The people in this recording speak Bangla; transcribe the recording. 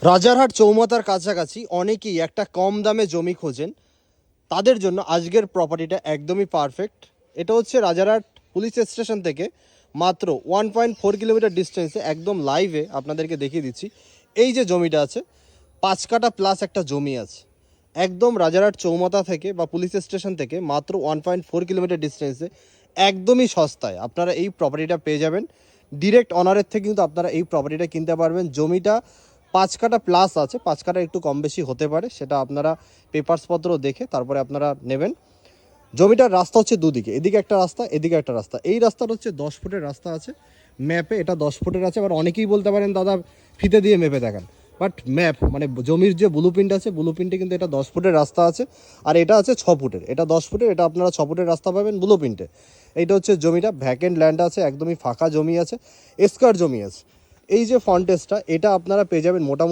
রাজারহাট চৌমাথার কাছাকাছি অনেকেই একটা কম দামে জমি খোঁজেন, তাদের জন্য আজকের প্রপার্টিটা একদমই পারফেক্ট। এটা হচ্ছে রাজারহাট পুলিশ স্টেশন থেকে মাত্র 1.4 কিলোমিটার ডিস্টেন্সে, একদম লাইভে আপনাদেরকে দেখিয়ে দিচ্ছি। এই যে জমিটা আছে, 5 কাঠা প্লাস একটা জমি আছে, একদম রাজারহাট চৌমাথা থেকে বা পুলিশ স্টেশন থেকে মাত্র 1.4 কিলোমিটার ডিস্টেন্সে, একদমই সস্তায় আপনারা এই প্রপার্টিটা পেয়ে যাবেন। ডিরেক্ট অনারের থেকে কিন্তু আপনারা এই প্রপার্টিটা কিনতে পারবেন। জমিটা 5 কাঠা প্লাস আছে, 5 কাঠা একটু কম বেশি হতে পারে, সেটা আপনারা পেপারসপত্র দেখে তারপরে আপনারা নেবেন। জমিটার রাস্তা হচ্ছে দুদিকে, এদিকে একটা রাস্তা, এদিকে একটা রাস্তা। এই রাস্তাটা হচ্ছে 10 ফুটের রাস্তা আছে, ম্যাপে এটা 10 ফুটের আছে। আবার অনেকেই বলতে পারেন দাদা ফিতে দিয়ে মেপে দেখান, বাট ম্যাপ মানে জমির যে ব্লু প্রিন্ট আছে, ব্লু প্রিন্টে কিন্তু এটা 10 ফুটের রাস্তা আছে, আর এটা আছে 6 ফুটের। এটা 10 ফুটের, এটা আপনারা 6 ফুটের রাস্তা পাবেন ব্লু প্রিন্টে। এইটা হচ্ছে জমিটা, ভ্যাকেন্ট ল্যান্ড আছে, একদমই ফাঁকা জমি আছে, এসকার জমি আছে। এই যে ফন্টেজটা, এটা আপনারা পেয়ে যাবেন মোটামুটি